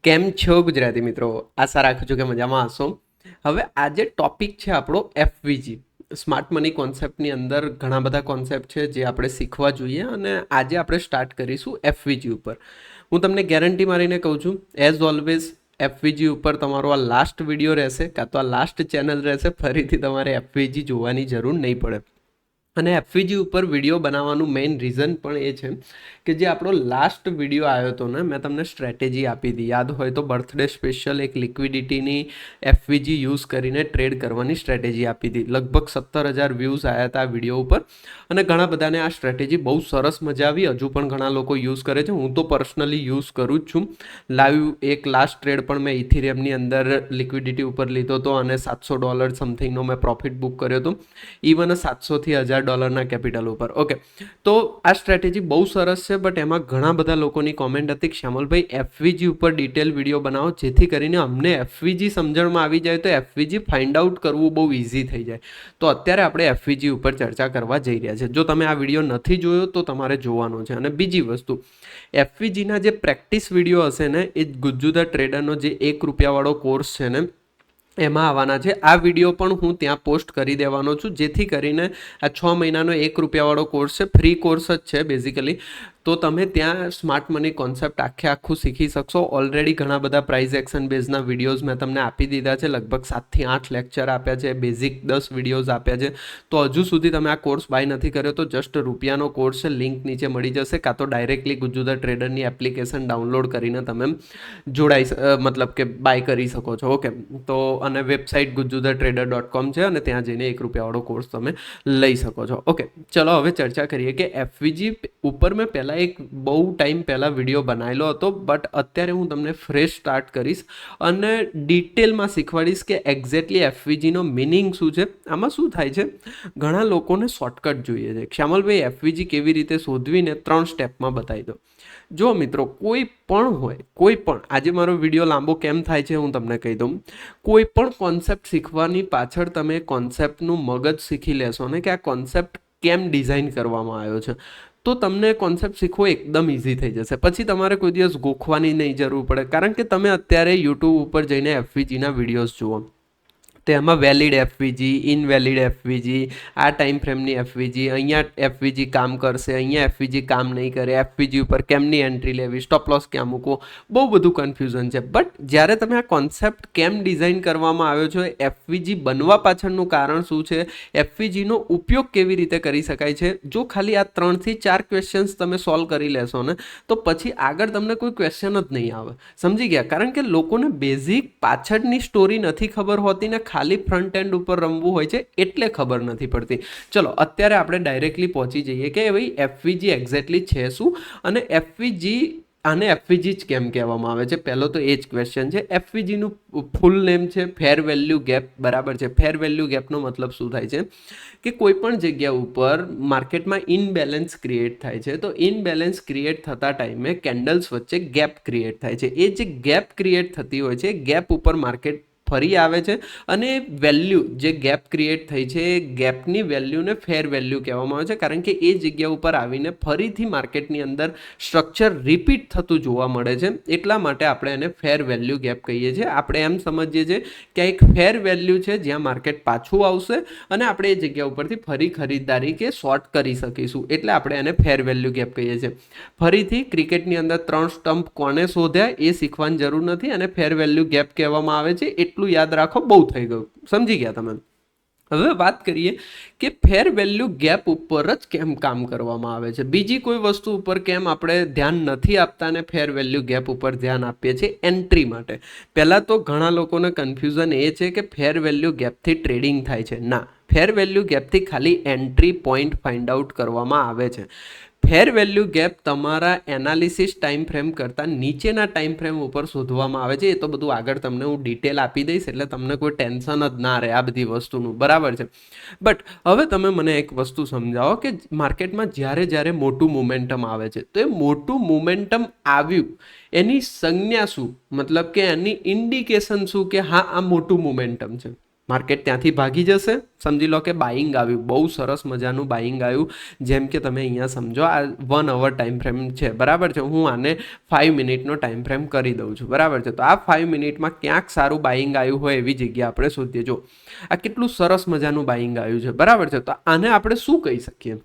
કેમ છો ગુજરાતી મિત્રો? આશા રાખું છું કે મજામાં હશો. હવે આજે ટોપિક છે આપણો એફવીજી. સ્માર્ટ મની કોન્સેપ્ટની અંદર ઘણા બધા કોન્સેપ્ટ છે જે આપણે શીખવા જોઈએ અને આજે આપણે સ્ટાર્ટ કરીશું એફવીજી ઉપર. હું તમને ગેરંટી મારીને કહું છું, એઝ ઓલવેઝ એફવીજી ઉપર તમારો આ લાસ્ટ વિડીયો રહેશે, કાં તો આ લાસ્ટ ચેનલ રહેશે. ફરીથી તમારે એફવીજી જોવાની જરૂર નહીં પડે. અને એફવીજી ઉપર વિડીયો બનાવવાનું મેઇન રીઝન પણ એ છે કે જે આપણો લાસ્ટ વિડીયો આવ્યો હતો ને, મેં તમને સ્ટ્રેટેજી આપી હતી, યાદ હોય તો બર્થડે સ્પેશિયલ એક લિક્વિડિટીની એફવીજી યુઝ કરીને ટ્રેડ કરવાની સ્ટ્રેટેજી આપી હતી. લગભગ 17,000 વ્યૂઝ આવ્યા હતા આ વિડીયો ઉપર અને ઘણા બધાને આ સ્ટ્રેટેજી બહુ સરસ મજા આવી. હજુ પણ ઘણા લોકો યુઝ કરે છે, હું તો પર્સનલી યુઝ કરું જ છું. લાઈવ એક લાસ્ટ ટ્રેડ પણ મેં ઇથિરિયમની અંદર લિક્વિડિટી ઉપર લીધો હતો અને $700 સમથિંગનો મેં પ્રોફિટ બુક કર્યો હતો, ઇવન 700થી 1,000 કેપિટલ ઉપર. ઓકે, તો આ સ્ટ્રેટેજી બહુ સરસ છે, બટ એમાં ઘણા બધા લોકોની કોમેન્ટ હતી કે શ્યામલભાઈ એફવીજી ઉપર ડિટેલ વિડીયો બનાવો જેથી કરીને અમને એફવીજી સમજણમાં આવી જાય, તો એફવીજી ફાઇન્ડ આઉટ કરવું બહુ ઇઝી થઈ જાય. તો અત્યારે આપણે એફવીજી ઉપર ચર્ચા કરવા જઈ રહ્યા છે. જો તમે આ વિડીયો નથી જોયો તો તમારે જોવાનો છે. અને બીજી વસ્તુ, એફવીજીના જે પ્રેક્ટિસ વિડીયો હશે ને, એ ગુજ્જુ ધ ટ્રેડરનો જે ₹1 કોર્સ છે ને એમાં આવવાના છે. આ વિડીયો પણ હું ત્યાં પોસ્ટ કરી દેવાનો છું જેથી કરીને આ 6 મહિનાનો ₹1 કોર્સ છે, ફ્રી કોર્સ જ છે બેઝિકલી. તો તમે ત્યાં સ્માર્ટ મની કોન્સેપ્ટ આખું શીખી શકશો. ઓલરેડી ઘણા બધા પ્રાઇઝ એક્શન બેઝના વિડીયોઝ મેં તમને આપી દીધા છે, લગભગ 7થી 8 લેક્ચર આપ્યા છે, બેઝિક 10 વિડીયોઝ આપ્યા છે. તો હજુ સુધી તમે આ કોર્સ બાય નથી કર્યો તો જસ્ટ ₹1 કોર્સ છે, લિંક નીચે મળી જશે, કાં તો ડાયરેક્ટલી ગુજ્જુ ધ ટ્રેડરની એપ્લિકેશન ડાઉનલોડ કરીને તમે મતલબ કે બાય કરી શકો છો. ઓકે, તો અને વેબસાઇટ gujjuthatrader.com છે અને ત્યાં જઈને ₹1 કોર્સ તમે લઈ શકો છો. ઓકે, ચલો હવે ચર્ચા કરીએ કે એફવીજી ઉપર મેં પહેલાં એક બહુ ટાઈમ પહેલાં વિડીયો બનાવેલો હતો, બટ અત્યારે હું તમને ફ્રેશ સ્ટાર્ટ કરીશ અને ડિટેલમાં શીખવાડીશ કે એક્ઝેક્ટલી એફવીજીનો મિનિંગ શું છે, આમાં શું થાય છે. ઘણા લોકોને શોર્ટકટ જોઈએ છે. શ્યામલભાઈ એફવીજી કેવી રીતે શોધવીને 3 સ્ટેપમાં બતાવી દો. જો મિત્રો, કોઈ પણ આજે મારો વિડીયો લાંબો કેમ થાય છે હું તમને કહી દઉં. કોઈ પણ કોન્સેપ્ટ શીખવાની પાછળ તમે કોન્સેપ્ટનું મગજ શીખી લેશો ને કે આ કોન્સેપ્ટ કેમ ડિઝાઇન કરવામાં આવ્યો છે, તો તમને કોન્સેપ્ટ શીખવો એકદમ ઇઝી થઈ જશે. પછી તમારે કોઈ દિવસ ગોખવાની નહીં જરૂર પડે, કારણ કે તમે અત્યારે યુટ્યુબ ઉપર જઈને એફવીજીના વિડીયોઝ જુઓ, તેમાં વેલિડ એફવીજી, ઇનવેલિડ એફવીજી, આ ટાઈમ ફ્રેમની એફવીજી, અહીંયા એફવીજી કામ કરશે, અહીંયા એફવીજી કામ નહીં કરે, એફવીજી ઉપર કેમની એન્ટ્રી લેવી, સ્ટોપ લોસ ક્યાં મૂકવો, બહુ બધું કન્ફ્યુઝન છે. બટ જ્યારે તમે આ કોન્સેપ્ટ કેમ ડિઝાઇન કરવામાં આવ્યો છે, એફવીજી બનવા પાછળનું કારણ શું છે, એફવીજીનો ઉપયોગ કેવી રીતે કરી શકાય છે, જો ખાલી આ 3 થી 4 ક્વેશ્ચન્સ તમે સોલ્વ કરી લેશો ને, તો પછી આગળ તમને કોઈ ક્વેશ્ચન જ નહીં આવે. સમજી ગયા? કારણ કે લોકોને બેઝિક પાછળની સ્ટોરી નથી ખબર હોતી ને ખાલી ફ્રન્ટ એન્ડ ઉપર રમવું હોય છે, એટલે ખબર નથી પડતી. ચલો અત્યારે આપણે ડાયરેક્ટલી પહોંચી જઈએ કે ભાઈ એફવીજી એક્ઝેક્ટલી છે શું અને એફવીજી જ કેમ કહેવામાં આવે છે. પહેલો તો એ જ ક્વેશ્ચન છે. એફવીજીનું ફૂલ નેમ છે ફેર વેલ્યુ ગેપ, બરાબર છે. ફેર વેલ્યુ ગેપનો મતલબ શું થાય છે કે કોઈ પણ જગ્યા ઉપર માર્કેટમાં ઇનબેલેન્સ ક્રિએટ થાય છે, તો ઇનબેલેન્સ ક્રિએટ થતા ટાઈમે કેન્ડલ્સ વચ્ચે ગેપ ક્રિએટ થાય છે. એ જે ગેપ ક્રિએટ થતી હોય છે, ગેપ ઉપર માર્કેટ ફરી આવે છે અને વેલ્યુ જે ગેપ ક્રિએટ થઈ છે, એ ગેપની વેલ્યુને ફેર વેલ્યુ કહેવામાં આવે છે, કારણ કે એ જગ્યા ઉપર આવીને ફરીથી માર્કેટની અંદર સ્ટ્રક્ચર રિપીટ થતું જોવા મળે છે. એટલા માટે આપણે એને ફેર વેલ્યુ ગેપ કહીએ છીએ. આપણે એમ સમજીએ છીએ કે એક ફેર વેલ્યુ છે જ્યાં માર્કેટ પાછું આવશે અને આપણે એ જગ્યા ઉપરથી ફરી ખરીદદારી કે શોર્ટ કરી શકીશું, એટલે આપણે એને ફેર વેલ્યુ ગેપ કહીએ છીએ. ફરીથી ક્રિકેટની અંદર 3 સ્ટમ્પ કોને શોધ્યા એ શીખવાની જરૂર નથી અને ફેર વેલ્યુ ગેપ કહેવામાં આવે છે, એટલું યાદ રાખો, બહુ થઈ ગયું. સમજી ગયા તમે? હવે વાત કરીએ કે ફેર વેલ્યુ ગેપ ઉપર જ કેમ કામ કરવામાં આવે છે, બીજી કોઈ વસ્તુ ઉપર કેમ આપણે ધ્યાન નથી આપતા ને ફેર વેલ્યુ ગેપ ઉપર ધ્યાન આપીએ છીએ એન્ટ્રી માટે. પહેલાં તો ઘણા લોકોને કન્ફ્યુઝન એ છે કે ફેર વેલ્યુ ગેપથી ટ્રેડિંગ થાય છે. ના, ફેર વેલ્યુ ગેપથી ખાલી એન્ટ્રી પોઈન્ટ ફાઇન્ડ આઉટ કરવામાં આવે છે. ફેર વેલ્યુ ગેપ તમારા એનાલિસિસ ટાઈમ ફ્રેમ કરતાં નીચેના ટાઈમ ફ્રેમ ઉપર શોધવામાં આવે છે. એ તો બધું આગળ તમને હું ડિટેલ આપી દઈશ, એટલે તમને કોઈ ટેન્શન જ ના રહે આ બધી વસ્તુનું, બરાબર છે. બટ હવે તમે મને એક વસ્તુ સમજાવો કે માર્કેટમાં જ્યારે મોટું મોમેન્ટમ આવે છે, તો એ મોટું મોમેન્ટમ આવ્યું એની સંજ્ઞા શું, મતલબ કે એની ઇન્ડિકેશન શું કે હા આ મોટું મોમેન્ટમ છે. માર્કેટ ત્યાંથી ભાગી જશે. સમજી લો કે બાઇંગ આવ્યું, બહુ સરસ મજાનું બાઇંગ આવ્યું. જેમ કે તમે અહીંયા સમજો આ 1 અવર ટાઈમ ફ્રેમ છે, બરાબર છે. હું આને 5 મિનિટનો ટાઈમ ફ્રેમ કરી દઉં છું, બરાબર છે. તો આ 5 મિનિટમાં ક્યાંક સારું બાઇંગ આવ્યું હોય એવી જગ્યા આપણે શોધીએ. જો આ કેટલું સરસ મજાનું બાઇંગ આવ્યું છે, બરાબર છે. તો આને આપણે શું કહી શકીએ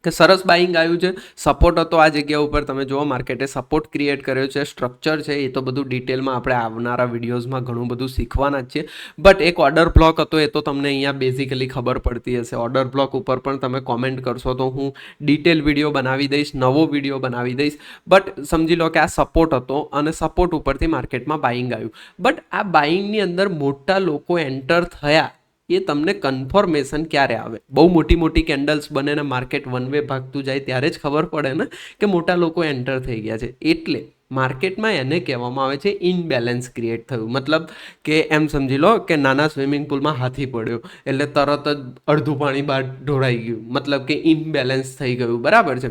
કે સરસ બાઇંગ આવ્યું છે. સપોર્ટ હતો આ જગ્યા ઉપર, તમે જુઓ માર્કેટે સપોર્ટ ક્રિએટ કર્યો છે, સ્ટ્રક્ચર છે. એ તો બધું ડિટેલમાં આપણે આવનારા વિડીયોઝમાં ઘણું બધું શીખવાના જ છે. બટ એક ઓર્ડર બ્લોક હતો, એ તો તમને અહીંયા બેઝિકલી ખબર પડતી હશે. ઓર્ડર બ્લોક ઉપર પણ તમે કોમેન્ટ કરશો તો હું ડિટેલ વિડીયો બનાવી દઈશ, નવો વિડીયો બનાવી દઈશ. બટ સમજી લો કે આ સપોર્ટ હતો અને સપોર્ટ ઉપરથી માર્કેટમાં બાઇંગ આવ્યું. બટ આ બાઇંગની અંદર મોટા લોકો એન્ટર થયા એ તમને કન્ફર્મેશન ક્યારે આવે? બહુ મોટી મોટી કેન્ડલ્સ બને ને માર્કેટ વન વે ભાગતું જાય ત્યારે જ ખબર પડે ને કે મોટા લોકો એન્ટર થઈ ગયા છે. એટલે માર્કેટમાં એને કહેવામાં આવે છે ઇનબેલેન્સ ક્રિએટ થયું. મતલબ કે એમ સમજી લો કે નાના સ્વિમિંગ પુલમાં હાથી પડ્યો એટલે તરત જ અડધું પાણી બહાર ઢોળાઈ ગયું, મતલબ કે ઇનબેલેન્સ થઈ ગયું, બરાબર છે.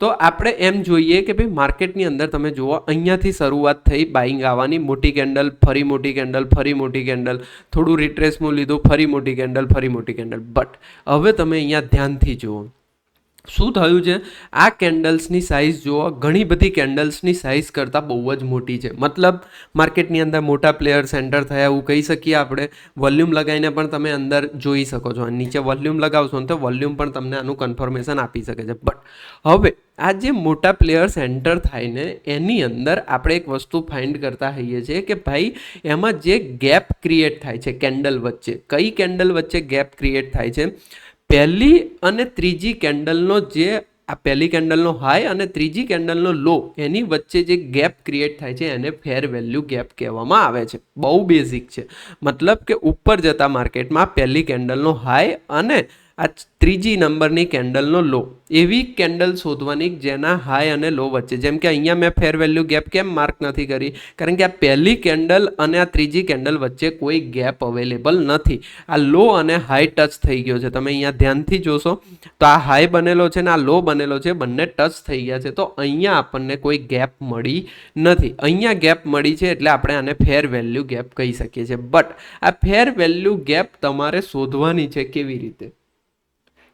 તો આપણે એમ જોઈએ કે ભાઈ માર્કેટની અંદર તમે જુઓ અહીંયાથી શરૂઆત થઈ બાઇંગ આવવાની, મોટી કેન્ડલ, ફરી મોટી કેન્ડલ, ફરી મોટી કેન્ડલ, થોડું રિટ્રેસમાં લીધું, ફરી મોટી કેન્ડલ, ફરી મોટી કેન્ડલ. બટ હવે તમે અહીંયા ધ્યાનથી જુઓ શું થયું છે. આ કેન્ડલ્સની સાઇઝ જુઓ, ઘણી બધી કેન્ડલ્સની સાઇઝ કરતાં બહુ જ મોટી છે. મતલબ માર્કેટની અંદર મોટા પ્લેયર્સ એન્ટર થયા એવું કહી શકીએ આપણે. વોલ્યુમ લગાવીને પણ તમે અંદર જોઈ શકો છો. નીચે વોલ્યુમ લગાવશો ને તો વોલ્યુમ પણ તમને આનું કન્ફર્મેશન આપી શકે છે. બટ હવે આ જે મોટા પ્લેયર્સ એન્ટર થાય ને એની અંદર આપણે એક વસ્તુ ફાઇન્ડ કરતા હોઈએ છીએ કે ભાઈ એમાં જે ગેપ ક્રિએટ થાય છે કેન્ડલ વચ્ચે, કઈ કેન્ડલ વચ્ચે ગેપ ક્રિએટ થાય છે? પહેલી અને ત્રીજી કેન્ડલનો જે આ પહેલી કેન્ડલનો હાઈ અને ત્રીજી કેન્ડલનો લો એની વચ્ચે જે ગેપ ક્રિએટ થાય છે એને ફેર વેલ્યુ ગેપ કહેવામાં આવે છે. બહુ બેઝિક છે. મતલબ કે ઉપર જતા માર્કેટમાં પહેલી કેન્ડલનો હાઈ અને આ ત્રીજી નંબરની કેન્ડલનો લો, એવી કેન્ડલ શોધવાની જેના હાઈ અને લો વચ્ચે. જેમ કે અહીંયા મેં ફેર વેલ્યુ ગેપ કેમ માર્ક નથી કરી? કારણ કે આ પહેલી કેન્ડલ અને આ ત્રીજી કેન્ડલ વચ્ચે કોઈ ગેપ અવેલેબલ નથી. આ લો અને હાઈ ટચ થઈ ગયો છે. તમે અહીંયા ધ્યાનથી જોશો તો આ હાઈ બનેલો છે ને આ લો બનેલો છે, બંને ટચ થઈ ગયા છે. તો અહીંયા આપણને કોઈ ગેપ મળી નથી. અહીંયા ગેપ મળી છે એટલે આપણે આને ફેર વેલ્યુ ગેપ કહી શકીએ છીએ. બટ આ ફેર વેલ્યુ ગેપ તમારે શોધવાની છે કેવી રીતે?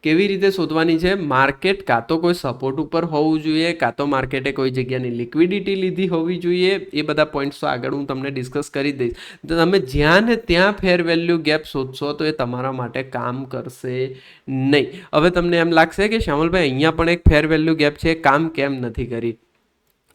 કેવી રીતે શોધવાની છે? માર્કેટ કાં તો કોઈ સપોર્ટ ઉપર હોવું જોઈએ, કાં તો માર્કેટે કોઈ જગ્યાની લિક્વિડિટી લીધી હોવી જોઈએ. એ બધા પોઈન્ટ્સ તો આગળ હું તમને ડિસ્કસ કરી દઈશ. તો તમે જ્યાં ને ત્યાં ફેર વેલ્યુ ગેપ શોધશો તો એ તમારા માટે કામ કરશે નહીં. હવે તમને એમ લાગશે કે શ્યામલભાઈ અહીંયા પણ એક ફેર વેલ્યુ ગેપ છે, કામ કેમ નથી કરી?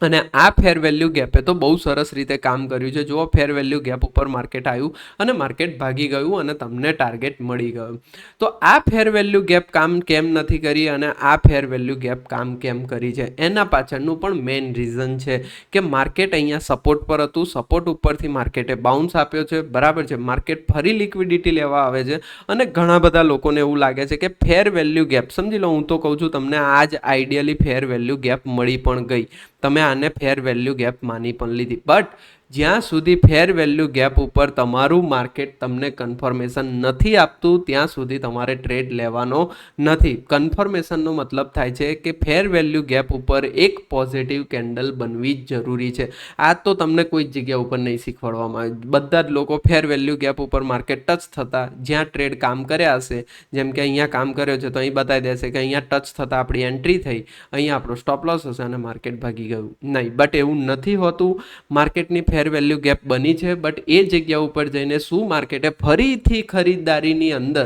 અને આ ફેર વેલ્યુ ગેપે તો બહુ સરસ રીતે કામ કર્યું છે. જુઓ ફેર વેલ્યુ ગેપ ઉપર માર્કેટ આવ્યું અને માર્કેટ ભાગી ગયું અને તમને ટાર્ગેટ મળી ગયું. તો આ ફેર વેલ્યુ ગેપ કામ કેમ નથી કરી અને આ ફેર વેલ્યુ ગેપ કામ કેમ કરી છે? એના પાછળનું પણ મેઇન રીઝન છે કે માર્કેટ અહીંયા સપોર્ટ પર હતું, સપોર્ટ ઉપરથી માર્કેટે બાઉન્સ આપ્યો છે, બરાબર છે. માર્કેટ ફરી લિક્વિડિટી લેવા આવે છે અને ઘણા બધા લોકોને એવું લાગે છે કે ફેર વેલ્યુ ગેપ, સમજી લો હું તો કહું છું તમને આ જ આઈડિયલી ફેર વેલ્યુ ગેપ મળી પણ ગઈ, તમે આને ફેર વેલ્યુ ગેપ માની પણ લીધી. બટ જ્યાં સુધી ફેર વેલ્યુ ગેપ ઉપર તમારું માર્કેટ તમને કન્ફર્મેશન નથી આપતું ત્યાં સુધી તમારે ટ્રેડ લેવાનો નથી. કન્ફર્મેશનનો મતલબ થાય છે કે ફેર વેલ્યુ ગેપ ઉપર એક પોઝિટિવ કેન્ડલ બનવી જ જરૂરી છે. આ તો તમને કોઈ જ જગ્યા ઉપર નહીં શીખવાડવામાં આવે. બધા જ લોકો ફેર વેલ્યુ ગેપ ઉપર માર્કેટ ટચ થતા જ્યાં ટ્રેડ કામ કર્યા હશે, જેમ કે અહીંયા કામ કર્યો છે તો અહીં બતાવી દેશે કે અહીંયા ટચ થતાં આપણી એન્ટ્રી થઈ, અહીંયા આપણો સ્ટોપ લોસ હશે અને માર્કેટ ભાગી ગયું. નહીં, બટ એવું નથી હોતું. માર્કેટની ફેર વેલ્યુ ગેપ બની છે બટ એ જગ્યા ઉપર જઈને શું માર્કેટે ફરીથી ખરીદદારીની અંદર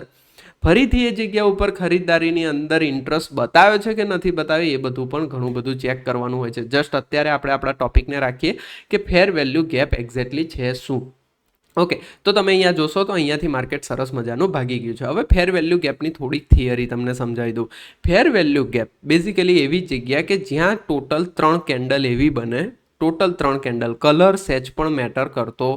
ફરીથી એ જગ્યા ઉપર ખરીદદારીની અંદર ઇન્ટરેસ્ટ બતાવ્યો છે કે નથી બતાવ્યો, એ બધું પણ ઘણું બધું ચેક કરવાનું હોય છે. જસ્ટ અત્યારે આપણે આપણા ટોપિકને રાખીએ કે ફેર વેલ્યુ ગેપ એક્ઝેક્ટલી છે શું. ઓકે, તો તમે અહીંયા જોશો તો અહીંયાથી માર્કેટ સરસ મજાનું ભાગી ગયું છે. હવે ફેર વેલ્યુ ગેપની થોડીક થિયરી તમને સમજાવી દઉં. ફેર વેલ્યુ ગેપ બેઝિકલી એવી જગ્યા કે જ્યાં ટોટલ 3 કેન્ડલ એવી બને, ટોટલ 3 કેન્ડલ, કલર સેચ પણ મેટર કરતો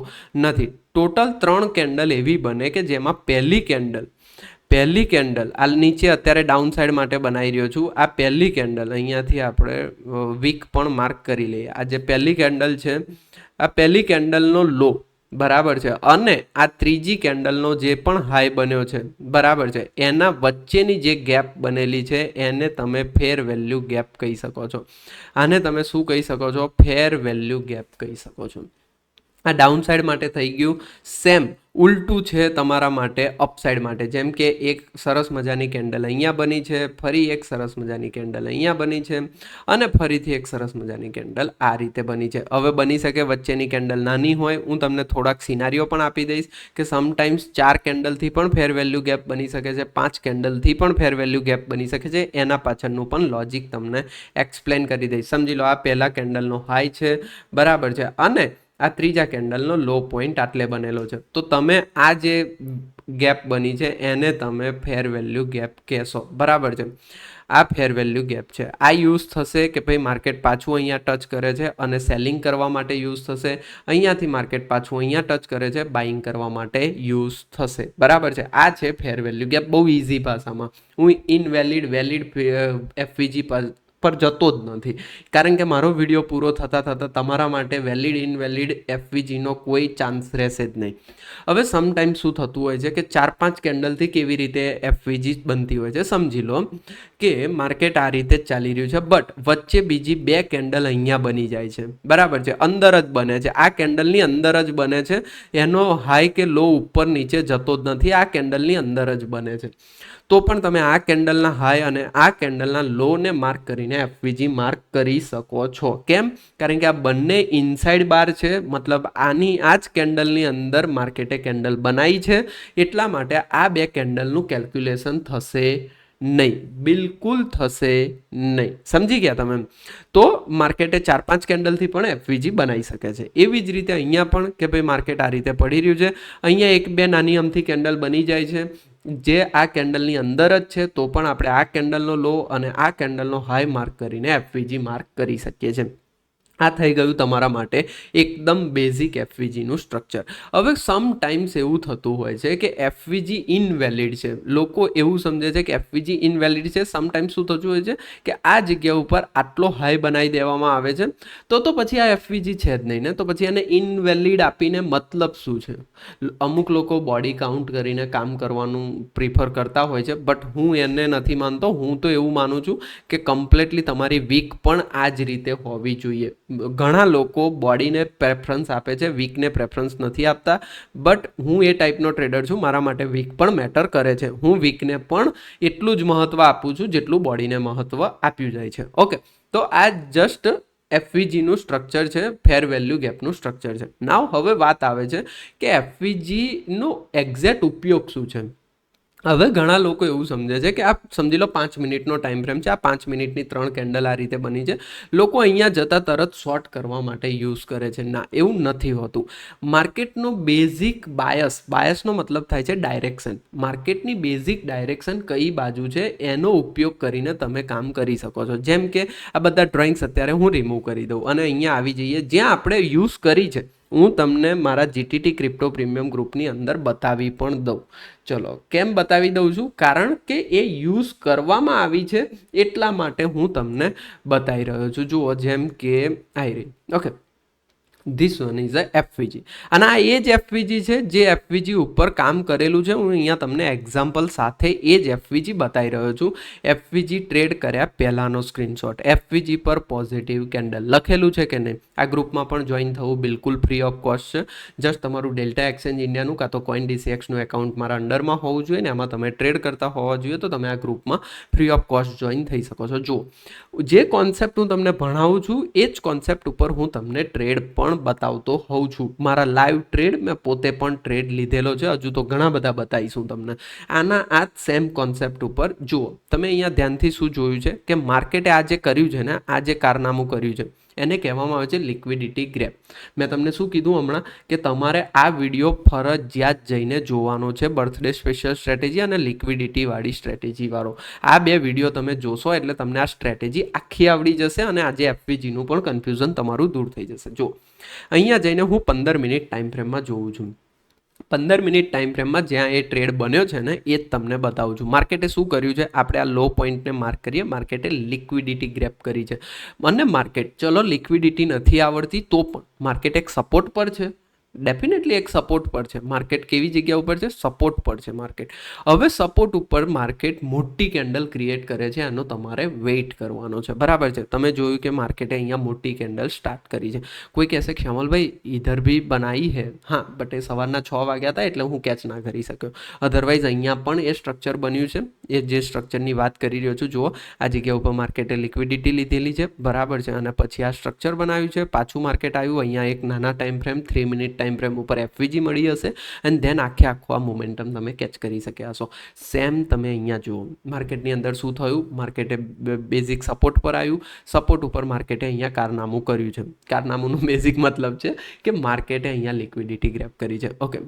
નથી. ટોટલ 3 કેન્ડલ એવી બને કે જેમાં પહેલી કેન્ડલ આ નીચે અત્યારે ડાઉન સાઈડ માટે બનાવી રહ્યો છું. આ પહેલી કેન્ડલ અહીંયાથી આપણે વીક પણ માર્ક કરી લઈએ. આ જે પહેલી કેન્ડલ છે આ પહેલી કેન્ડલનો લો, બરાબર છે, અને આ ત્રીજી કેન્ડલનો જે પણ હાઈ બન્યો છે, બરાબર છે, એના વચ્ચેની જે ગેપ બનેલી છે એને તમે ફેર વેલ્યુ ગેપ કહી શકો છો. આને તમે શું કહી શકો છો? ફેર વેલ્યુ ગેપ કહી શકો છો. આ ડાઉન સાઇડ માટે થઈ ગયું. સેમ ઉલટું છે તમારા માટે અપસાઇડ માટે. જેમ કે એક સરસ મજાની કેન્ડલ અહીંયા બની છે, ફરી એક સરસ મજાની કેન્ડલ અહીંયા બની છે, અને ફરીથી એક સરસ મજાની કેન્ડલ આ રીતે બની છે. હવે બની શકે વચ્ચેની કેન્ડલ નાની હોય. હું તમને થોડાક સિનારીઓ પણ આપી દઈશ કે સમટાઈમ્સ 4 કેન્ડલથી પણ ફેર વેલ્યુ ગેપ બની શકે છે, 5 કેન્ડલથી પણ ફેર વેલ્યુ ગેપ બની શકે છે. એના પાછળનું પણ લોજિક તમને એક્સપ્લેન કરી દઈશ. સમજી લો, આ પહેલા કેન્ડલનો હાઈ છે, બરાબર છે, અને આ ત્રીજા કેન્ડલનો લો પોઈન્ટ આટલે બનેલો છે. તો તમે આ જે ગેપ બની છે એને તમે ફેર વેલ્યુ ગેપ કહેશો, બરાબર છે. આ ફેર વેલ્યુ ગેપ છે. આ યુઝ થશે કે ભાઈ માર્કેટ પાછું અહીંયા ટચ કરે છે અને સેલિંગ કરવા માટે યુઝ થશે. અહીંયાથી માર્કેટ પાછું અહીંયા ટચ કરે છે, બાઇંગ કરવા માટે યુઝ થશે, બરાબર છે. આ છે ફેર વેલ્યુ ગેપ. બહુ ઇઝી ભાષામાં. હું ઇનવેલિડ વેલિડ એફવીજી પર જતો જ નથી, કારણ કે મારો વિડીયો પૂરો થતાં તમારા માટે વેલિડ ઇનવેલિડ એફવીજીનો કોઈ ચાન્સ રહેશે જ નહીં. હવે સમટાઈમ શું થતું હોય છે કે 4-5 કેન્ડલથી કેવી રીતે એફવીજી બનતી હોય છે સમજી લો કે માર્કેટ આ રીતે જ ચાલી રહ્યું છે, બટ વચ્ચે બીજી 2 કેન્ડલ અહીંયા બની જાય છે, બરાબર છે, અંદર જ બને છે. આ કેન્ડલની અંદર જ બને છે, એનો હાઈ કે લો ઉપર નીચે જતો જ નથી, આ કેન્ડલની અંદર જ બને છે. તો પણ તમે આ કેન્ડલના હાઈ અને આ કેન્ડલના લોને માર્ક કરીને એફવીજી માર્ક કરી શકો છો. કેમ? કારણ કે આ બંને ઇનસાઇડ બાર છે, મતલબ આની આ જ કેન્ડલની અંદર માર્કેટે કેન્ડલ બનાવી છે, એટલા માટે આ 2 કેન્ડલનું કેલ્ક્યુલેશન થશે નહીં, બિલકુલ થશે નહીં. સમજી ગયા તમે? તો માર્કેટે 4-5 કેન્ડલથી પણ એફવીજી બનાવી શકે છે. એવી જ રીતે અહીંયા પણ કે ભાઈ માર્કેટ આ રીતે પડી રહ્યું છે, અહીંયા 1-2 નાની અમથી કેન્ડલ બની જાય છે જે આ કેન્ડલની અંદર જ છે, તો પણ આપણે આ કેન્ડલનો લો અને આ કેન્ડલનો હાઈ માર્ક કરીને એફવીજી માર્ક કરી શકીએ છીએ. આ થઈ ગયું તમારા માટે એકદમ બેઝિક એફવીજીનું સ્ટ્રક્ચર. હવે સમટાઈમ્સ એવું થતું હોય છે કે એફવીજી ઇનવેલિડ છે. લોકો એવું સમજે છે કે એફવીજી ઇનવેલિડ છે. સમટાઈમ્સ શું થતું હોય છે કે આ જગ્યા ઉપર આટલો હાઈ બનાવી દેવામાં આવે છે, તો પછી આ એફવીજી છે જ નહીં ને, તો પછી એને ઇનવેલિડ આપીને મતલબ શું છે? અમુક લોકો બોડી કાઉન્ટ કરીને કામ કરવાનું પ્રિફર કરતા હોય છે, બટ હું એને નથી માનતો. હું તો એવું માનું છું કે કમ્પ્લીટલી તમારી વીક પણ આ જ રીતે હોવી જોઈએ. ઘણા લોકો બોડીને પ્રેફરન્સ આપે છે, વીકને પ્રેફરન્સ નથી આપતા, બટ હું એ ટાઈપનો ટ્રેડર છું. મારા માટે વીક પણ મેટર કરે છે. હું વીકને પણ એટલું જ મહત્વ આપું છું જેટલું બોડીને મહત્વ આપ્યું જાય છે. ઓકે, તો આ જસ્ટ એફવીજીનું સ્ટ્રક્ચર છે, ફેર વેલ્યુ ગેપનું સ્ટ્રક્ચર છે. નાવ હવે વાત આવે છે કે એફવીજીનો એક્ઝેક્ટ ઉપયોગ શું છે. હવે ઘણા લોકો એવું સમજે છે કે આ સમજી લો 5 મિનિટનો ટાઈમ ફ્રેમ છે, આ 5 મિનિટની 3 કેન્ડલ આ રીતે બની છે. લોકો અહીંયા જતા તરત શોર્ટ કરવા માટે યુઝ કરે છે. ના, એવું નથી હોતું. માર્કેટનો બેઝિક બાયસનો મતલબ થાય છે ડાયરેક્શન. માર્કેટની બેઝિક ડાયરેક્શન કઈ બાજુ છે એનો ઉપયોગ કરીને તમે કામ કરી શકો છો. જેમ કે આ બધા ડ્રોઈંગ્સ અત્યારે હું રિમૂવ કરી દઉં અને અહીંયા આવી જઈએ જ્યાં આપણે યુઝ કરી છે. હું તમને મારા જીટીટી ક્રિપ્ટો પ્રીમિયમ ગ્રુપની અંદર બતાવી પણ દઉં. ચલો, કેમ બતાવી દઉં છું? કારણ કે એ યુઝ કરવામાં આવી છે એટલા માટે હું તમને બતાવી રહ્યો છું. જુઓ, જેમ કે આવી રહી. Okay, this one is a FVG, અને આ એ જ એફવીજી છે જે એફવીજી ઉપર કામ કરેલું છે. હું અહીંયા તમને એક્ઝામ્પલ સાથે એ જ એફવીજી બતાવી રહ્યો છું. એફવીજી ટ્રેડ કર્યા પહેલાંનો સ્ક્રીનશોટ. એફવીજી પર પોઝિટિવ કેન્ડલ લખેલું છે કે નહીં? આ ગ્રુપમાં પણ જોઈન થવું બિલકુલ ફ્રી ઓફ કોસ્ટ છે. જસ્ટ તમારું ડેલ્ટા એક્સચેન્જ ઇન્ડિયાનું કાં તો કોઈન ડીસીએક્સનું એકાઉન્ટ મારા અંડરમાં હોવું જોઈએ ને એમાં તમે ટ્રેડ કરતા હોવા જોઈએ, તો તમે આ ગ્રુપમાં ફ્રી ઓફ કોસ્ટ જોઈન થઈ શકો છો. જો જે કોન્સેપ્ટ હું તમને ભણાવું છું એ જ કોન્સેપ્ટ ઉપર હું તમને ટ્રેડ પણ બતાવતો હોઉં છું. મારા લાઈવ ટ્રેડ મેં પોતે પણ ટ્રેડ લીધેલો છે. હજુ તો ઘણા બધા બતાવીશું તમને. આના આ સેમ કોન્સેપ્ટ ઉપર જુઓ, તમે અહીંયા ધ્યાનથી શું જોયું છે કે માર્કેટે આ જે કર્યું છે ને, આ જે કારનામું કર્યું છે એને કહેવામાં આવે છે લિક્વિડિટી ગ્રેપ. મેં તમને શું કીધું હમણાં કે તમારે આ વિડીયો ફરજિયાત જઈને જોવાનો છે. બર્થડે સ્પેશિયલ સ્ટ્રેટેજી અને લિક્વિડિટી વાળી સ્ટ્રેટેજી વાળો આ 2 વિડીયો તમે જોશો એટલે તમને આ સ્ટ્રેટેજી આખી આવડી જશે અને આજે એફવીજીનું પણ કન્ફ્યુઝન તમારું દૂર થઈ જશે. જો અહીંયા જઈને હું 15 મિનિટ ટાઈમ ફ્રેમમાં જોઉં છું. 15 મિનિટ ટાઈમ ફ્રેમમાં જ્યાં એ ટ્રેડ બન્યો છે ને એ જ તમને બતાવું છું. માર્કેટે શું કર્યું છે? આપણે આ લો પોઈન્ટને માર્ક કરીએ. માર્કેટે લિક્વિડિટી ગ્રેપ કરી છે. અને માર્કેટ, ચલો લિક્વિડિટી નથી આવડતી તો પણ માર્કેટ એક સપોર્ટ પર છે, ડેફિનેટલી એક સપોર્ટ પર છે માર્કેટ. કેવી જગ્યા ઉપર છે? સપોર્ટ પર છે માર્કેટ. હવે સપોર્ટ ઉપર માર્કેટ મોટી કેન્ડલ ક્રિએટ કરે છે, એનો તમારે વેઇટ કરવાનો છે. બરાબર છે. તમે જોયું કે માર્કેટે અહીંયા મોટી કેન્ડલ સ્ટાર્ટ કરી છે. કોઈ કહેશે કે શ્યામલભાઈ ઇધર બી બનાવી હે, હા, બટ એ સવારના 6 વાગ્યા હતા એટલે હું કેચ ના કરી શક્યો. અધરવાઇઝ અહીંયા પણ એ સ્ટ્રક્ચર બન્યું છે. એ જે સ્ટ્રક્ચરની વાત કરી રહ્યો છું, જુઓ આ જગ્યા ઉપર માર્કેટે લિક્વિડિટી લીધેલી છે. બરાબર છે. અને પછી આ સ્ટ્રક્ચર બનાવ્યું છે. પાછું માર્કેટ આવ્યું, અહીંયા એક નાના time frame 3 minute time frame ઉપર એફવીજી મળી હશે એન્ડ ધેન આખું આ મોમેન્ટમ તમે કેચ કરી શક્યા હશો. સેમ તમે અહીંયા જુઓ માર્કેટની અંદર શું થયું. માર્કેટે બેઝિક સપોર્ટ પર આવ્યું. સપોર્ટ ઉપર માર્કેટે અહીંયા કારનામું કર્યું છે. કારનામુંનું બેઝિક મતલબ છે કે માર્કેટે અહીંયા લિક્વિડિટી ગ્રેપ કરી છે. ઓકે,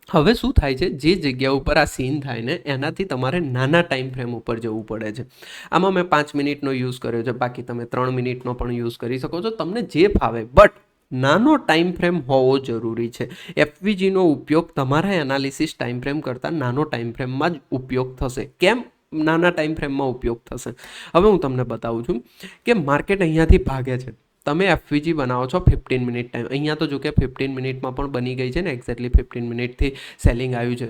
હવે શું થાય છે, જે જગ્યા ઉપર આ સીન થાય ને એનાથી તમારે નાના ટાઈમ ફ્રેમ ઉપર જવું પડે છે. આમાં મેં 5 મિનિટનો યુઝ કર્યો છે, બાકી તમે 3 મિનિટનો પણ યુઝ કરી શકો છો, તમને જે ફાવે. બટ નાનો ટાઈમ ફ્રેમ હોવો જરૂરી છે. એફવીજીનો ઉપયોગ તમારા એનાલિસિસ ટાઈમ ફ્રેમ કરતાં નાનો ટાઈમ ફ્રેમમાં જ ઉપયોગ થશે. કેમ નાના ટાઈમ ફ્રેમમાં ઉપયોગ થશે? હવે હું તમને બતાવું છું કે માર્કેટ અહીંયાથી ભાગે છે. તમે એફવીજી બનાવો છો 15 મિનિટ ટાઈમ. અહીંયા તો જો કે 15 મિનિટમાં પણ બની ગઈ છે ને, એક્ઝેક્ટલી 15 મિનિટથી સેલિંગ આવ્યું છે.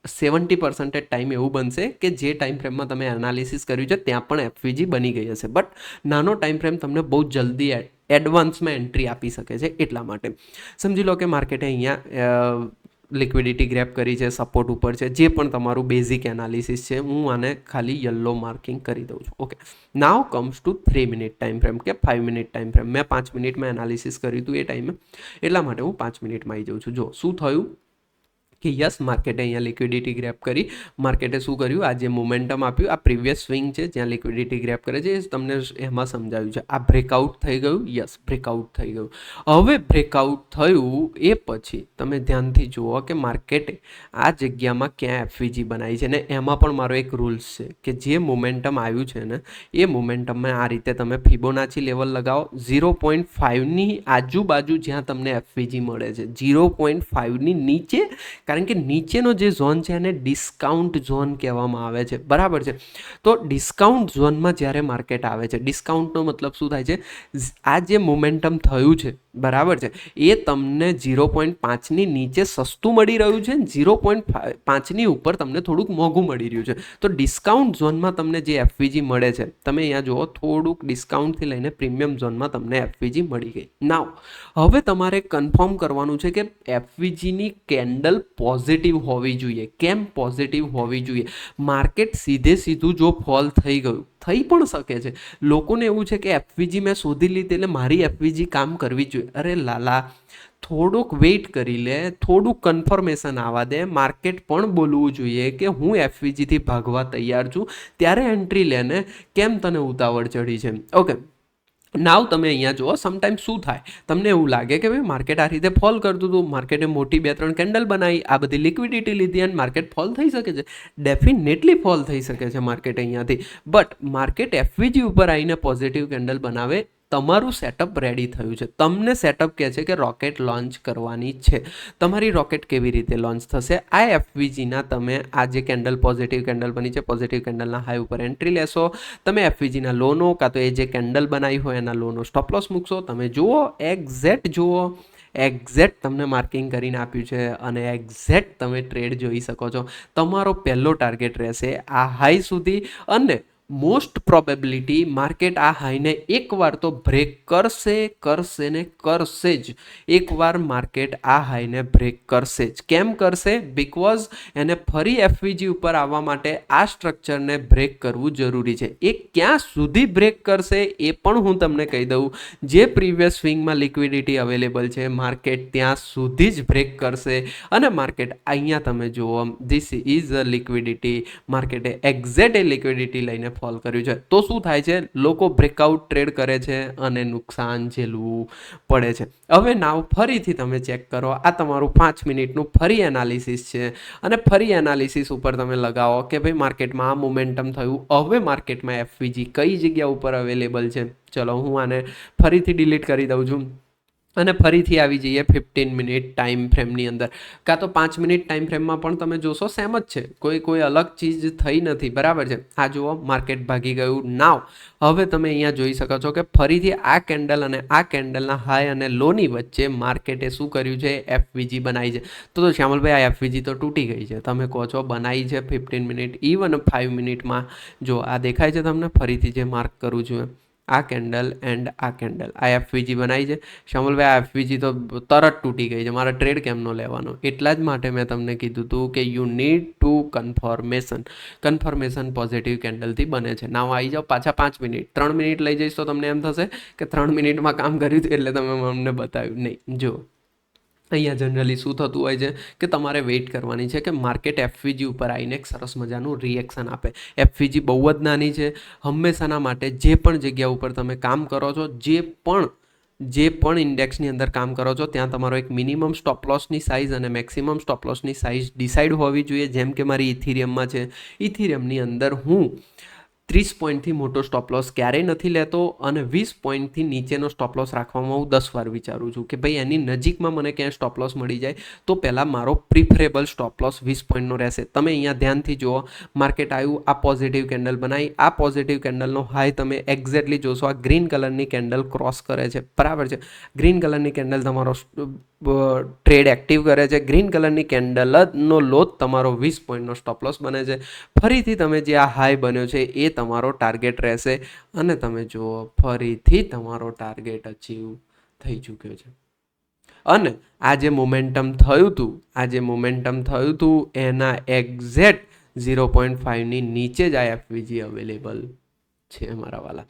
70% ટાઈમ એવું બનશે કે જે ટાઈમ ફ્રેમમાં તમે એનાલિસિસ કર્યું છે ત્યાં પણ એફવીજી બની ગઈ હશે. બટ નાનો ટાઈમ ફ્રેમ તમને બહુ જલ્દી એડવાન્સમાં એન્ટ્રી આપી શકે છે. એટલા માટે સમજી લો કે માર્કેટે અહીંયા લિક્વિડિટી ગ્રેપ કરી છે, સપોર્ટ ઉપર છે. જે પણ તમારું બેઝિક એનાલિસિસ છે, હું આને ખાલી યલો માર્કિંગ કરી દઉં છું. Okay, now comes to 3 minute time frame કે 5 મિનિટ ટાઈમ ફ્રેમ. મેં 5 મિનિટમાં એનાલિસિસ કર્યું હતું એ ટાઈમે, એટલા માટે હું 5 મિનિટમાં આવી જાઉં છું. જો શું થયું કે યસ, માર્કેટે અહીંયા લિક્વિડિટી ગ્રેપ કરી. માર્કેટે શું કર્યું, આ જે મોમેન્ટમ આપ્યું, આ પ્રીવિયસ સ્વિંગ છે જ્યાં લિક્વિડિટી ગ્રેપ કરે છે, એ તમને એમાં સમજાવ્યું છે. આ બ્રેકઆઉટ થઈ ગયું. યસ, બ્રેકઆઉટ થઈ ગયું. હવે બ્રેકઆઉટ થયું એ પછી તમે ધ્યાનથી જુઓ કે માર્કેટે આ જગ્યામાં ક્યાં એફવીજી બનાવી છે. ને એમાં પણ મારો એક રૂલ્સ છે કે જે મોમેન્ટમ આવ્યું છે ને એ મોમેન્ટમમાં આ રીતે તમે ફિબોનાચી લેવલ લગાવો. 0.5ની આજુબાજુ જ્યાં તમને એફવીજી મળે છે, 0.5ની નીચે, કારણ કે નીચેનો જે ઝોન છે એને ડિસ્કાઉન્ટ ઝોન કહેવામાં આવે છે. બરાબર છે. તો ડિસ્કાઉન્ટ ઝોનમાં જ્યારે માર્કેટ આવે છે, ડિસ્કાઉન્ટનો મતલબ શું થાય છે, આ જે મોમેન્ટમ થયું છે, બરાબર છે, એ તમને 0.5ની નીચે સસ્તું મળી રહ્યું છે, 0.5ની ઉપર તમને થોડુંક મોંઘું મળી રહ્યું છે. તો ડિસ્કાઉન્ટ ઝોનમાં તમને જે એફવીજી મળે છે, તમે અહીંયા જુઓ થોડુંક ડિસ્કાઉન્ટથી લઈને પ્રીમિયમ ઝોનમાં તમને એફવીજી મળી ગઈ. નાવ હવે તમારે કન્ફર્મ કરવાનું છે કે એફવીજીની કેન્ડલ પોઝિટિવ હોવી જોઈએ. કેમ પોઝિટિવ હોવી જોઈએ? માર્કેટ સીધું જો ફોલ થઈ ગયું, થઈ પણ શકે છે. લોકોને એવું છે કે એફવીજી મેં શોધી લીધી એટલે મારી એફવીજી કામ કરવી જોઈએ. અરે લાલા, થોડુંક વેઇટ કરી લે, થોડુંક કન્ફર્મેશન આવવા દે. માર્કેટ પણ બોલવું જોઈએ કે હું એફવીજીથી ભાગવા તૈયાર છું, ત્યારે એન્ટ્રી લે ને. કેમ તને ઉતાવળ ચડી છે? ઓકે, નાવ તમે અહીંયા જુઓ, સમટાઈમ શું થાય, તમને એવું લાગે કે ભાઈ માર્કેટ આ રીતે ફોલ કરતું હતું, માર્કેટે મોટી 2-3 કેન્ડલ બનાવી, આ બધી લિક્વિડિટી લીધી અને માર્કેટ ફોલ થઈ શકે છે. ડેફિનેટલી ફોલ થઈ શકે છે માર્કેટ અહીંયાથી. બટ માર્કેટ એફવીજી ઉપર આવીને પોઝિટિવ કેન્ડલ બનાવે, તમારું સેટઅપ રેડી થયું છે. તમને સેટઅપ કહે છે કે રોકેટ લોન્ચ કરવાની છે. તમારી રોકેટ કેવી રીતે લોન્ચ થશે? આ એફવીજીના તમે આ જે કેન્ડલ પોઝિટિવ કેન્ડલ બની છે, પોઝિટિવ કેન્ડલના હાઈ ઉપર એન્ટ્રી લેશો. તમે એફવીજીના લોનો કાં તો એ જે કેન્ડલ બનાવી હોય એના લોનો સ્ટોપ લોસ મૂકશો. તમે જુઓ, એક્ઝેક્ટ તમને માર્કિંગ કરીને આપ્યું છે અને એક્ઝેક્ટ તમે ટ્રેડ જોઈ શકો છો. તમારો પહેલો ટાર્ગેટ રહેશે આ હાઈ સુધી અને મોસ્ટ પ્રોબેબિલિટી માર્કેટ આ હાઈને એકવાર તો બ્રેક કરશે ને કરશે જ. એકવાર માર્કેટ આ હાઈને બ્રેક કરશે જ. કેમ કરશે? બિકોઝ એને ફરી એફવીજી ઉપર આવવા માટે આ સ્ટ્રક્ચરને બ્રેક કરવું જરૂરી છે. એ ક્યાં સુધી બ્રેક કરશે એ પણ હું તમને કહી દઉં. જે પ્રીવિયસ સ્વિંગમાં લિક્વિડિટી અવેલેબલ છે, માર્કેટ ત્યાં સુધી જ બ્રેક કરશે અને માર્કેટ અહીંયા તમે જુઓ, ધીસ ઇઝ અ લિક્વિડિટી. માર્કેટે એક્ઝેક્ટ એ લિક્વિડિટી લઈને ફોલ કર્યું છે. તો શું થાય છે? લોકો બ્રેકઆઉટ ટ્રેડ કરે છે અને નુકસાન ઝેલવું પડે છે. હવે નાવ ફરીથી તમે ચેક કરો, આ તમારું 5 મિનિટનું ફરી એનાલિસિસ છે અને ફરી એનાલિસિસ ઉપર તમે લગાવો કે ભાઈ માર્કેટમાં આ મોમેન્ટમ થયું, હવે માર્કેટમાં એફવીજી કઈ જગ્યા ઉપર અવેલેબલ છે. ચલો હું આને ફરીથી ડિલીટ કરી દઉં છું. અને ફરીથી આવી જઈએ 15 મિનિટ ટાઈમ ફ્રેમની અંદર, કાં તો 5 મિનિટ ટાઈમ ફ્રેમમાં પણ તમે જોશો સેમ જ છે, કોઈ અલગ ચીજ થઈ નથી, બરાબર છે. આ જુઓ માર્કેટ ભાગી ગયું. નાવ હવે તમે અહીંયા જોઈ શકો છો કે ફરીથી આ કેન્ડલ અને આ કેન્ડલના હાઈ અને લોની વચ્ચે માર્કેટે શું કર્યું છે, એફવીજી બનાવી છે. તો શ્યામલભાઈ આ એફવીજી તો તૂટી ગઈ છે, તમે કહો છો બનાવી છે 15 મિનિટ, ઇવન 5 મિનિટમાં જો આ દેખાય છે તમને, ફરીથી જે માર્ક કરું છું આ કેન્ડલ એન્ડ આ કેન્ડલ, આ એફવીજી બનાવી છે. શ્યામલભાઈ આ એફવીજી તો તરત તૂટી ગઈ છે, મારા ટ્રેડ કેમનો લેવાનો? એટલા જ માટે મેં તમને કીધું હતું કે you need to confirmation positive કેન્ડલથી બને છે. નાવ આવી જાઓ પાછા 5 મિનિટ, 3 મિનિટ લઈ જઈશ તો તમને એમ થશે કે 3 મિનિટમાં કામ કર્યું હતું એટલે તમે અમને બતાવ્યું નહીં. જો અહીંયા જનરલી શું થતું હોય છે કે તમારે વેઇટ કરવાની છે કે માર્કેટ એફવીજી ઉપર આવીને એક સરસ મજાનું રિએક્શન આપે. એફવીજી બહુ જ નાની છે. હંમેશાના માટે જે પણ જગ્યા ઉપર તમે કામ કરો છો, જે પણ ઇન્ડેક્સની અંદર કામ કરો છો, ત્યાં તમારો એક મિનિમમ સ્ટોપ લોસની સાઇઝ અને મેક્સિમમ સ્ટોપ લોસની સાઇઝ ડિસાઇડ હોવી જોઈએ. જેમ કે મારી ઇથિરિયમમાં છે, ઇથિરિયમની અંદર હું 30 પોઈન્ટથી મોટો સ્ટોપ લોસ ક્યારેય નથી લેતો અને 20 પોઈન્ટથી નીચેનો સ્ટોપ લોસ રાખવામાં હું 10 વાર વિચારું છું કે ભાઈ એની નજીકમાં મને ક્યાંય સ્ટોપ લોસ મળી જાય તો પહેલાં મારો પ્રિફરેબલ સ્ટોપ લોસ 20 પોઈન્ટનો રહેશે. તમે અહીંયા ધ્યાનથી જુઓ, માર્કેટ આવ્યું, આ પોઝિટિવ કેન્ડલ બનાવી, આ પોઝિટિવ કેન્ડલનો હાઈ તમે એક્ઝેક્ટલી જોશો, આ ગ્રીન કલરની કેન્ડલ ક્રોસ કરે છે, બરાબર છે. ગ્રીન કલરની કેન્ડલ તમારો ટ્રેડ એક્ટિવ કરે છે. ગ્રીન કલરની કેન્ડલનો લો તમારો 20 પોઈન્ટનો સ્ટોપ લોસ બને છે. ફરીથી તમે જે આ હાઈ બન્યો છે એ તમારો ટાર્ગેટ રહેશે અને તમે જુઓ ફરીથી તમારો ટાર્ગેટ અચીવ થઈ ચૂક્યો છે. અને આ જે મોમેન્ટમ થયું હતું એના એક્ઝેક્ટ 0.5ની નીચે જ આ એફવીજી અવેલેબલ છે મારા વાલા.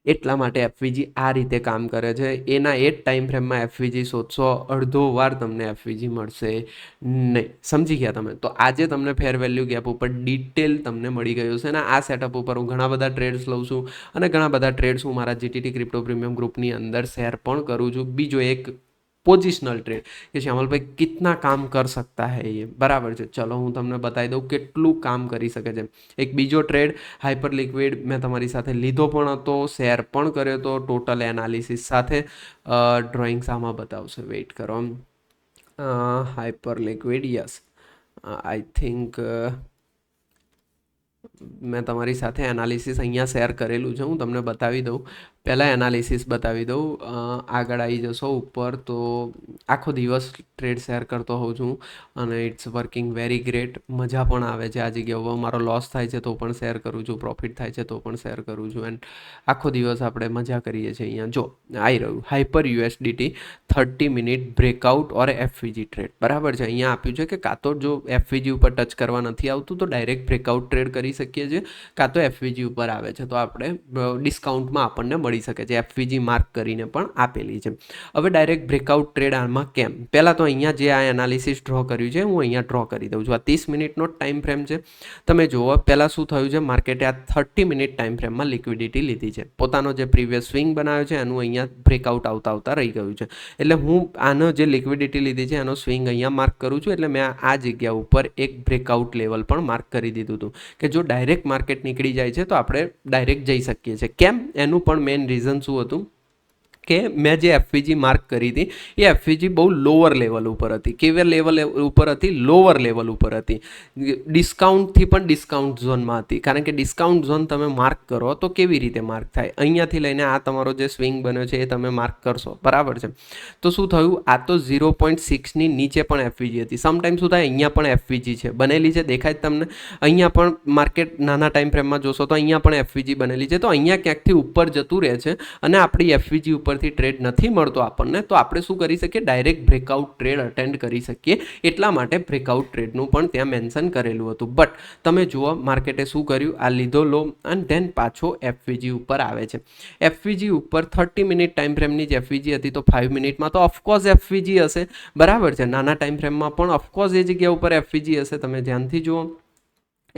એટલા માટે એફવીજી આ રીતે કામ કરે છે. એના એ જ ટાઈમ ફ્રેમમાં એફવીજી શોધશો, અડધો વાર તમને એફવીજી મળશે નહીં. સમજી ગયા તમે? તો આજે તમને ફેર વેલ્યુ ગેપ ઉપર ડિટેલ તમને મળી ગયું છે અને આ સેટઅપ ઉપર હું ઘણા બધા ટ્રેડ્સ લઉં છું અને ઘણા બધા ટ્રેડ્સ હું મારા જીટીટી ક્રિપ્ટો પ્રીમિયમ ગ્રુપની અંદર શેર પણ કરું છું. બીજો એક પોઝિશનલ ટ્રેડ કે શ્યામલભાઈ કિતના કામ કર सकता है ये, બરાબર છે. ચલો હું તમને બતાવી દઉં કેટલું કામ કરી શકે છે. એક બીજો ટ્રેડ હાઇપર લિક્વિડ મેં તમારી સાથે લીધો પણ હતો, શેર પણ કર્યો હતો ટોટલ એનાલિસિસ સાથે. ડ્રોઈંગ સામાં બતાવશે, વેઇટ કરો. Hyper liquid, yes, I think મેં તમારી સાથે એનાલિસિસ અહીંયા શેર કરેલું છે, હું તમને બતાવી દઉં. પહેલાં એનાલિસિસ બતાવી દઉં, આગળ આવી જશો ઉપર તો આખો દિવસ ટ્રેડ શેર કરતો હોઉં છું અને ઇટ્સ વર્કિંગ વેરી ગ્રેટ. મજા પણ આવે છે આ જગ્યાઓ. મારો લોસ થાય છે તો પણ શેર કરું છું, પ્રોફિટ થાય છે તો પણ શેર કરું છું એન્ડ આખો દિવસ આપણે મજા કરીએ છીએ. અહીંયા જો આવી રહ્યું હાઇપર યુએસડીટી 30 મિનિટ બ્રેકઆઉટ ઓર એફવીજી ટ્રેડ, બરાબર છે. અહીંયા આપ્યું છે કે કાં તો જો એફવીજી ઉપર ટચ કરવા નથી આવતું તો ડાયરેક્ટ બ્રેકઆઉટ ટ્રેડ કરી શકીએ છીએ, કાં તો એફવીજી ઉપર આવે છે તો આપણે ડિસ્કાઉન્ટમાં આપણને મળી શકે છે. એફવીજી માર્ક કરીને પણ આપેલી છે. હવે ડાયરેક્ટ બ્રેકઆઉટ ટ્રેડ આમાં કેમ? પહેલાં તો અહીંયા જે આ એનાલિસિસ ડ્રો કર્યું છે હું અહીંયા ડ્રો કરી દઉં છું. આ 30 મિનિટનો ટાઈમ ફ્રેમ છે. તમે જુઓ પહેલાં શું થયું છે, માર્કેટે આ 30 મિનિટ ટાઈમ ફ્રેમમાં લિક્વિડિટી લીધી છે. પોતાનો જે પ્રીવિયસ સ્વિંગ બનાવ્યો છે એનું અહીંયા બ્રેકઆઉટ આવતા રહી ગયું છે. એટલે હું આનો જે લિક્વિડિટી લીધી છે એનો સ્વિંગ અહીંયા માર્ક કરું છું. એટલે મેં આ જગ્યા ઉપર એક બ્રેકઆઉટ લેવલ પણ માર્ક કરી દીધું હતું કે જો ડાયરેક્ટ માર્કેટ નીકળી જાય છે તો આપણે ડાયરેક્ટ જઈ શકીએ છીએ. કેમ? એનું પણ મેઇન રીઝન શું હતું કે મેં જે એફવીજી માર્ક કરી હતી એ એફવીજી બહુ લોઅર લેવલ ઉપર હતી. કેવા લેવલ ઉપર હતી? લોઅર લેવલ ઉપર હતી. ડિસ્કાઉન્ટથી પણ ડિસ્કાઉન્ટ ઝોનમાં હતી. કારણ કે ડિસ્કાઉન્ટ ઝોન તમે માર્ક કરો તો કેવી રીતે માર્ક થાય? અહીંયાથી લઈને આ તમારો જે સ્વિંગ બન્યો છે એ તમે માર્ક કરશો, બરાબર છે. તો શું થયું? આ તો 0.6ની નીચે પણ એફવીજી હતી. સમટાઈમ શું થાય, અહીંયા પણ એફવીજી છે બનેલી છે, દેખાય તમને? અહીંયા પણ માર્કેટ નાના ટાઈમ ફ્રેમમાં જોશો તો અહીંયા પણ એફવીજી બનેલી છે. તો અહીંયા ક્યાંકથી ઉપર જતું રહે છે અને આપણી એફવીજી ઉપર ટ્રેડ નથી મળતો આપણને, તો આપણે શું કરી શકીએ? ડાયરેક્ટ બ્રેકઆઉટ ટ્રેડ અટેન્ડ કરી શકીએ. એટલા માટે બ્રેકઆઉટ ટ્રેડનું પણ ત્યાં મેન્શન કરેલું હતું. બટ તમે જુઓ માર્કેટે શું કર્યું, આ લીધો લો અને ધેન પાછો એફવીજી ઉપર આવે છે. એફવીજી ઉપર 30 મિનિટ ટાઈમ ફ્રેમની જે એફવીજી હતી તો 5 મિનિટમાં તો ઓફકોર્સ એફવીજી હશે, બરાબર છે. નાના ટાઈમ ફ્રેમમાં પણ ઓફકોર્સ એ જગ્યા ઉપર એફવીજી હશે. તમે ધ્યાનથી જુઓ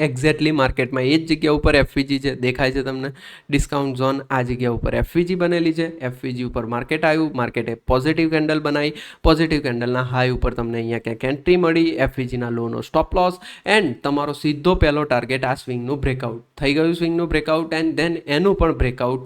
એક્ઝેક્ટલી માર્કેટમાં એ જ જગ્યા ઉપર એફવીજી છે, દેખાય છે તમને ડિસ્કાઉન્ટ ઝોન, આ જગ્યા ઉપર એફવીજી બનેલી છે. એફવીજી ઉપર માર્કેટ આવ્યું, માર્કેટે પોઝિટિવ કેન્ડલ બનાવી, પોઝિટિવ કેન્ડલના હાઈ ઉપર તમને અહીંયા ક્યાંક એન્ટ્રી મળી, એફવીજીના લોનો સ્ટોપ લોસ, એન્ડ તમારો સીધો પહેલો ટાર્ગેટ આ સ્વિંગનું બ્રેકઆઉટ થઈ ગયું, સ્વિંગનું બ્રેકઆઉટ, એન્ડ ધેન એનું પણ બ્રેકઆઉટ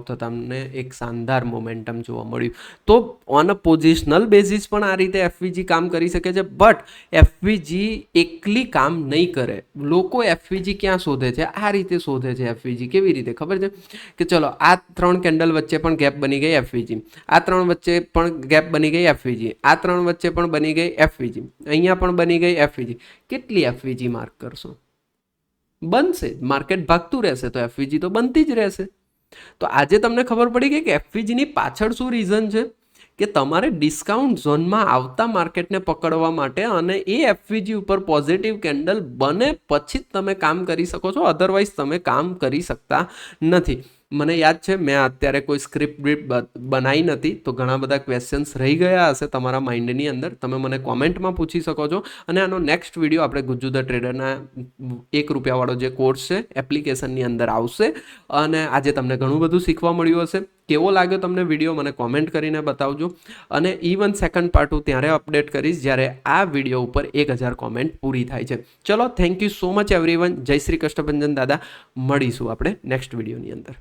થતાં અમને એક શાનદાર મોમેન્ટમ જોવા મળ્યું. તો ઓન અ પોઝિશનલ બેઝિસ પણ આ રીતે એફવીજી કામ કરી શકે છે, બટ એફવીજી એકલી કામ નહીં કરે. લોકો એફવીજી ક્યાં શોધે છે? આ રીતે શોધે છે એફવીજી. કેવી રીતે ખબર છે કે ચલો આ 3 કેન્ડલ વચ્ચે પણ ગેપ બની ગઈ એફવીજી, આ 3 વચ્ચે પણ ગેપ બની ગઈ એફવીજી, આ 3 વચ્ચે પણ બની ગઈ એફવીજી, અહીંયા પણ બની ગઈ એફવીજી. કેટલી એફવીજી માર્ક કરશો? બનશે, માર્કેટ ભાગતું રહેશે તો એફવીજી તો બનતી જ રહેશે. તો આજે તમને ખબર પડી ગઈ કે એફવીજીની પાછળ શું રીઝન છે, કે તમારે ડિસ્કાઉન્ટ ઝોનમાં આવતા માર્કેટને પકડવા માટે અને એ એફવીજી ઉપર પોઝિટિવ કેન્ડલ બને પછી જ તમે કામ કરી શકો છો, અધરવાઇઝ તમે કામ કરી શકતા નથી. મને યાદ છે મેં અત્યારે કોઈ સ્ક્રિપ્ટ બનાવી નથી, તો ઘણા બધા ક્વેશ્ચન્સ રહી ગયા હશે તમારા માઇન્ડની અંદર, તમે મને કોમેન્ટમાં પૂછી શકો છો. અને આનો નેક્સ્ટ વિડીયો આપણે ગુજ્જુ ધ ટ્રેડરના ₹1 જે કોર્સ છે એપ્લિકેશનની અંદર આવશે. અને આજે તમને ઘણું બધું શીખવા મળ્યું હશે. કેવો લાગ્યો તમને વિડીયો મને કોમેન્ટ કરીને બતાવજો. અને ઇવન સેકન્ડ પાર્ટ હું ત્યારે અપડેટ કરીશ જ્યારે આ વિડીયો ઉપર 1000 કોમેન્ટ પૂરી થાય છે. ચલો, thank you so much everyone. જય શ્રી કૃષ્ણભંજન દાદા. મળીશું આપણે નેક્સ્ટ વિડીયોની અંદર.